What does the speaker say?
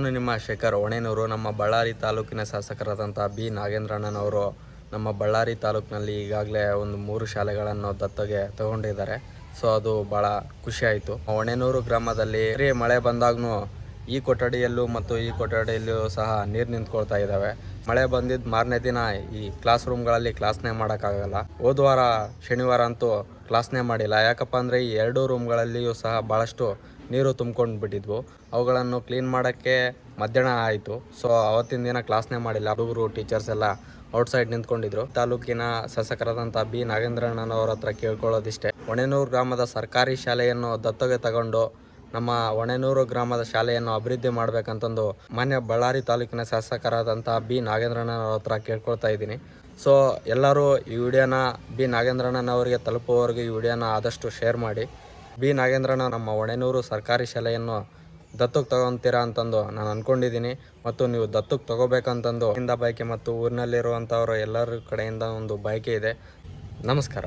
ನಾನು ನಿಮ್ಮ ಶೇಖರ್ ಹೊಣೆನೂರು. ನಮ್ಮ ಬಳ್ಳಾರಿ ತಾಲೂಕಿನ ಶಾಸಕರಾದಂಥ ಬಿ ನಾಗೇಂದ್ರಣ್ಣನವರು ನಮ್ಮ ಬಳ್ಳಾರಿ ತಾಲೂಕಿನಲ್ಲಿ ಈಗಾಗಲೇ ಒಂದು 3 ಶಾಲೆಗಳನ್ನು ದತ್ತಗೆ ತಗೊಂಡಿದ್ದಾರೆ. ಸೊ ಅದು ಭಾಳ ಖುಷಿ ಆಯಿತು. ಹೊಣೆನೂರು ಗ್ರಾಮದಲ್ಲಿ ಮಳೆ ಬಂದಾಗೂ ಈ ಕೊಠಡಿಯಲ್ಲೂ ಮತ್ತು ಈ ಕೊಠಡಿಯಲ್ಲೂ ಸಹ ನೀರು ನಿಂತ್ಕೊಳ್ತಾ ಇದ್ದಾವೆ. ಮಳೆ ಬಂದಿದ್ದ ಮಾರನೇ ದಿನ ಈ ಕ್ಲಾಸ್ ರೂಮ್ಗಳಲ್ಲಿ ಕ್ಲಾಸ್ನೇ ಮಾಡೋಕ್ಕಾಗಲ್ಲ. ಹೋದ ವಾರ ಶನಿವಾರ ಅಂತೂ ಕ್ಲಾಸ್ನೇ ಮಾಡಿಲ್ಲ. ಯಾಕಪ್ಪ ಅಂದರೆ ಈ 2 ರೂಮ್ಗಳಲ್ಲಿಯೂ ಸಹ ಭಾಳಷ್ಟು ನೀರು ತುಂಬ್ಕೊಂಡು ಬಿಟ್ಟಿದ್ವು. ಅವುಗಳನ್ನು ಕ್ಲೀನ್ ಮಾಡೋಕ್ಕೆ ಮಧ್ಯಾಹ್ನ ಆಯಿತು. ಸೊ ಅವತ್ತಿನ ದಿನ ಕ್ಲಾಸ್ನೇ ಮಾಡಿಲ್ಲ. ಹುಡುಗರು ಟೀಚರ್ಸ್ ಎಲ್ಲ ಔಟ್ಸೈಡ್ ನಿಂತ್ಕೊಂಡಿದ್ರು. ತಾಲೂಕಿನ ಶಾಸಕರಾದಂಥ ಬಿ ನಾಗೇಂದ್ರಣ್ಣನವರ ಹತ್ರ ಕೇಳ್ಕೊಳ್ಳೋದಿಷ್ಟೇ, ಹೊಣೆನೂರು ಗ್ರಾಮದ ಸರ್ಕಾರಿ ಶಾಲೆಯನ್ನು ದತ್ತಗೆ ತಗೊಂಡು ನಮ್ಮ ಹೊಣೆನೂರು ಗ್ರಾಮದ ಶಾಲೆಯನ್ನು ಅಭಿವೃದ್ಧಿ ಮಾಡಬೇಕಂತಂದು ಮಾನ್ಯ ಬಳ್ಳಾರಿ ತಾಲೂಕಿನ ಶಾಸಕರಾದಂಥ ಬಿ ನಾಗೇಂದ್ರಣ್ಣನವ್ರ ಹತ್ರ ಕೇಳ್ಕೊಳ್ತಾ ಇದ್ದೀನಿ. ಸೊ ಎಲ್ಲರೂ ಈ ವಿಡಿಯೋನ ಬಿ ನಾಗೇಂದ್ರಣ್ಣನವರಿಗೆ ತಲುಪುವವರೆಗೆ ಈ ವಿಡಿಯೋನ ಆದಷ್ಟು ಶೇರ್ ಮಾಡಿ. ಬಿ ನಾಗೇಂದ್ರಣ್ಣ ನಮ್ಮ ಹೊಣೆನೂರು ಸರ್ಕಾರಿ ಶಾಲೆಯನ್ನು ದತ್ತಕ್ಕೆ ತಗೊತೀರಾ ಅಂತಂದು ನಾನು ಅಂದ್ಕೊಂಡಿದ್ದೀನಿ. ಮತ್ತು ನೀವು ದತ್ತಕ್ಕೆ ತಗೋಬೇಕಂತಂದು ಇಂದ ಬಯಕೆ ಮತ್ತು ಊರಿನಲ್ಲಿರುವಂಥವ್ರು ಎಲ್ಲರ ಕಡೆಯಿಂದ ಒಂದು ಬಯಕೆ ಇದೆ. ನಮಸ್ಕಾರ.